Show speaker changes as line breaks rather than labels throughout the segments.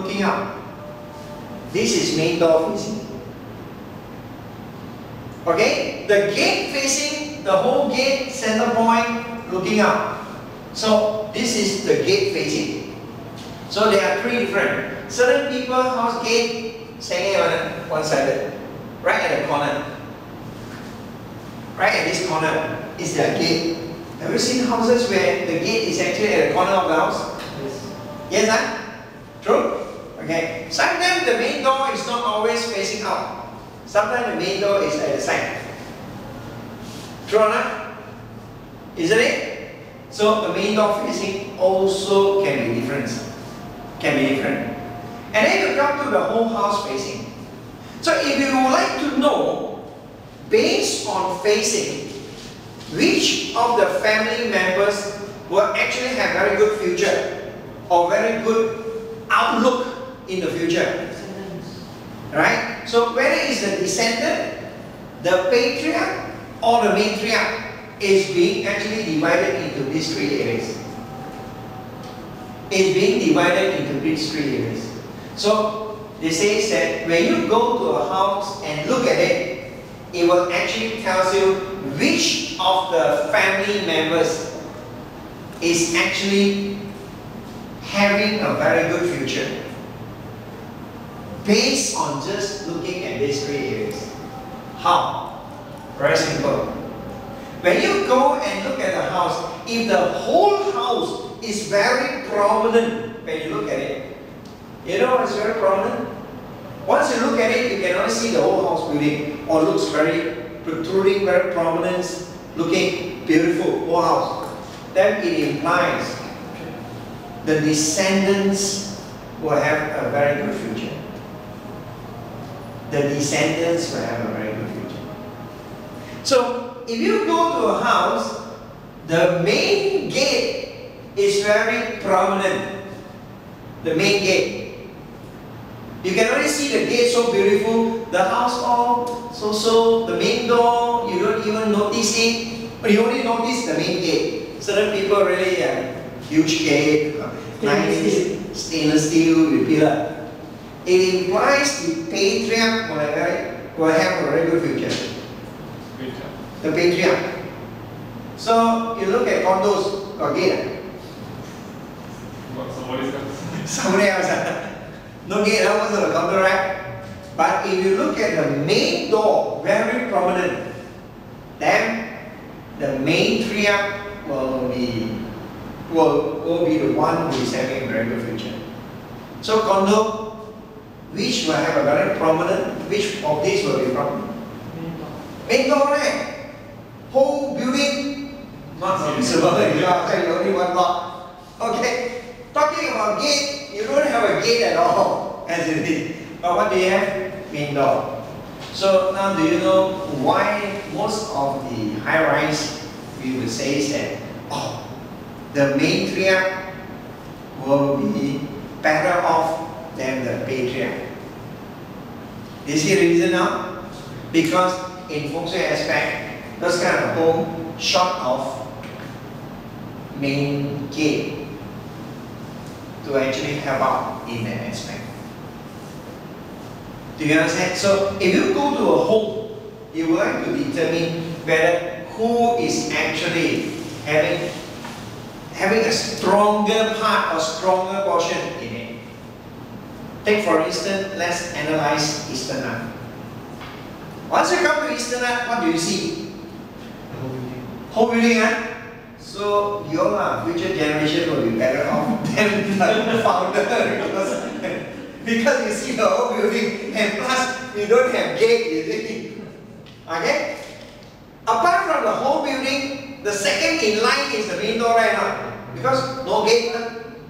looking out. This is main door facing. Okay? The gate facing, the whole gate, center point, looking out. So this is the gate facing. So there are three different. Certain people house gate staying one-sided, right at the corner. Right at this corner is their gate. Have you seen houses where the gate is actually at the corner of the house?
Yes.
Yes, huh? True? Okay. Sometimes the main door is not always facing out. Sometimes the main door is at the side. True or not? Isn't it? So the main door facing also can be different. And then you come to the whole house facing. So if you would like to know, based on facing, which of the family members will actually have very good future or very good outlook in the future. Right? So whether it's the descendant, the patriarch, or the matriarch is being actually divided into these three areas. It's being divided into these three areas. So they say that when you go to a house and look at it, it will actually tell you which of the family members is actually having a very good future based on just looking at these three areas. How? Very simple. When you go and look at the house, if the whole house is very prominent when you look at it, you know what is very prominent? Once you look at it, you can only see the whole house building, or looks very protruding, very prominent, looking beautiful, whole house. Then it implies the descendants will have a very good future. The descendants will have a very good future. So if you go to a house, the main gate is very prominent. The main gate. You can only see the gate so beautiful, the house all so, the main door, you don't even notice it, but you only notice the main gate. Certain people really huge gate, nice stainless steel with pillar. It implies the patriarch will have a very good future. The patriarch. So you look at condos, got gate. Somebody else. No gate, most of the condo, right? But if you look at the main door, very prominent, then the matriarch will be the one who is having a very good future. So condo, which will have a very prominent, which of these will be prominent? Main door, right? Whole building, not visible, only one block. Okay. Talking about gate, you don't have a gate at all, as it is. But what do you have? Main door. So now do you know why most of the high-rise, we will say that, oh, the matriarch will be better off than the patriarch. Do you see the reason now? Because in feng shui aspect, those kind of home short of main gate to actually help out in that aspect. Do you understand? So if you go to a home, you would like to determine whether who is actually having a stronger part or stronger portion in it. Take for instance, let's analyze Eastern art. Once you come to Eastern art, what do you see? Whole building, huh? So your future generation will be better off than the founder because you see the whole building, and plus you don't have gate, you see. Okay? Apart from the whole building, the second in line is the main door right now because no gate.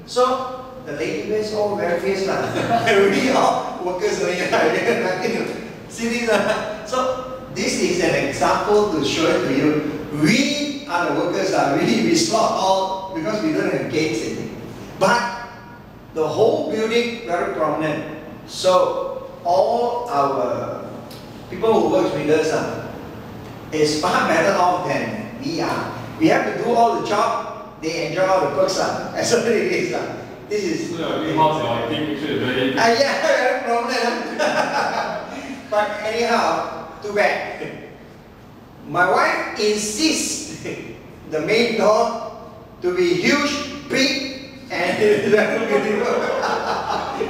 So the lady is all very fierce. We all workers only, nothing. See this? So this is an example to show it to you. We are the workers, we slot all because we don't have gates in it. But the whole building very prominent. So all our people who work with us is far better off than we are. We have to do all the job, they enjoy all the perks. That's what it is. This is.
So your new house, I think actually very
Yeah, very prominent. But anyhow, too bad. My wife insists the main door to be huge, big, and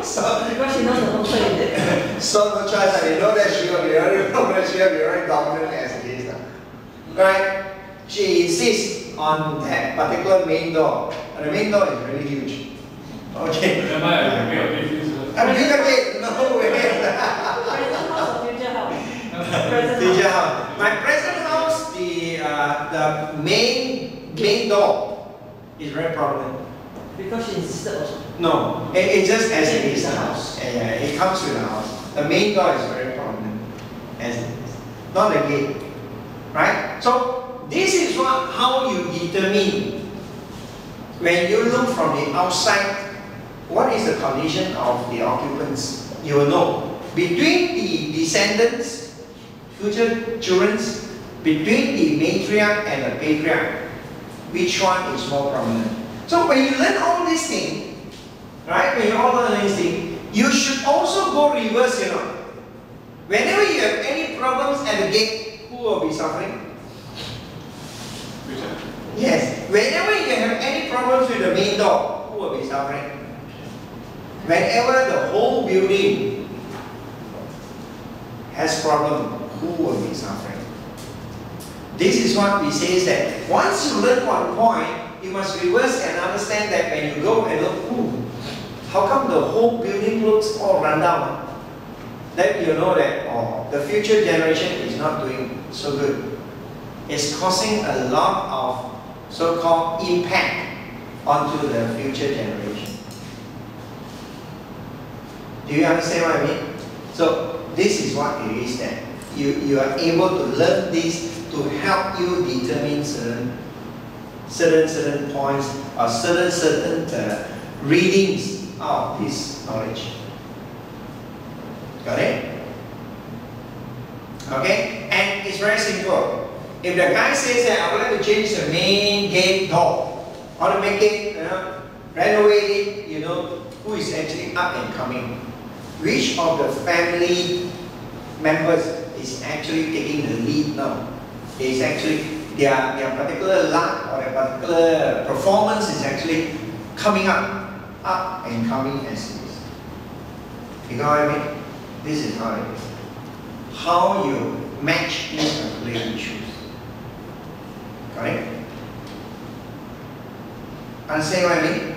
so
because she knows the feng shui, is it?
so no choice. You know that she will be very prominent, she will be very dominant as it is. Right? She insists on that particular main door. And the main door is really huge. Okay.
Am I a big
Bigger bit, no way.
Present house or future house? Present
Future
house.
house. My present house, the main door is very prominent.
Because she insisted also.
No, it just as it is.
The house.
Yeah, it comes with the house. The main door is very prominent as it is. Not the gate. Right? So this is how you determine when you look from the outside what is the condition of the occupants. You will know between the descendants, future children, between the matriarch and the patriarch, which one is more prominent. So when you learn all these things, right? When you all learn these things, you should also go reverse, you know. Whenever you have any problems at the gate, who will be suffering? Yes. Whenever you have any problems with the main door, who will be suffering? Whenever the whole building has problem, who will be suffering? This is what we say is that once you learn one point, you must reverse and understand that when you go and look, how come the whole building looks all run down? Then you know that the future generation is not doing so good. It's causing a lot of so-called impact onto the future generation. Do you understand what I mean? So this is what it is that you are able to learn this to help you determine certain points or certain readings of this knowledge. Got it? Okay? And it's very simple. If the guy says that I would like to change the main gate door, or to make it, renovate it, who is actually up and coming? Which of the family members is actually taking the lead now? Is actually their particular luck or their particular performance is actually coming up and coming as it is. You know what I mean? This is how it is. How you match these particular issues. Correct? Understand what I mean?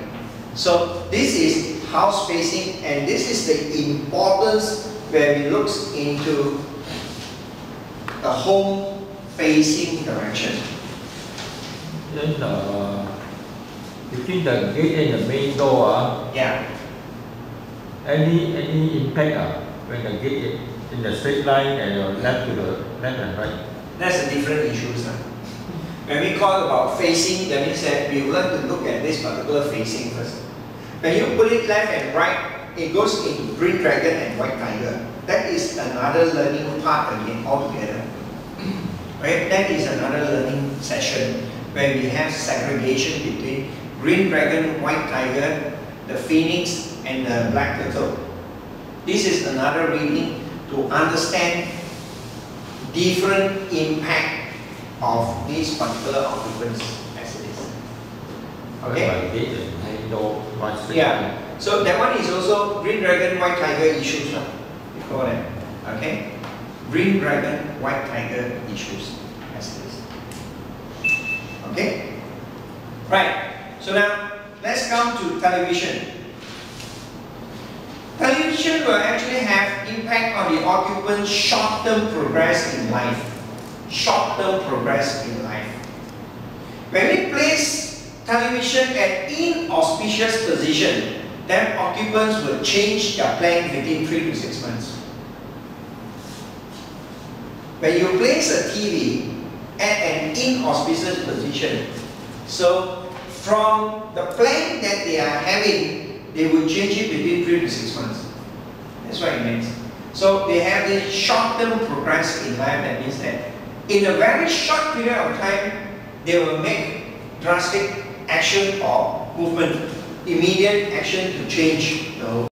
So this is house facing, and this is the importance when we look into the home facing direction.
Then between the gate and the main door,
Yeah.
any impact when the gate is in the straight line and your left and right?
That's a different issues. When we call about facing, that means that we would like to look at this particular facing first. When you put it left and right, it goes into green dragon and white tiger. That is another learning part again altogether. Right? That is another learning session where we have segregation between green dragon, white tiger, the phoenix, and the black turtle. This is another reading to understand different impact of these particular occupants as it is. Okay?
By gate and main door, one straight line.
Yeah. So that one is also green dragon, white tiger issues. We call that. Okay? Green dragon, white tiger issues as it is. Okay? Right. So now let's come to television. Television will actually have impact on the occupant's short-term progress in life. Short-term progress in life. When we place television at inauspicious position, then occupants will change their plan within 3 to 6 months. When you place a TV at an inauspicious position, so from the plan that they are having, they will change it within 3 to 6 months. That's what it means. So they have this short-term progress in life. That means that in a very short period of time, they will make drastic action or movement, immediate action to change the whole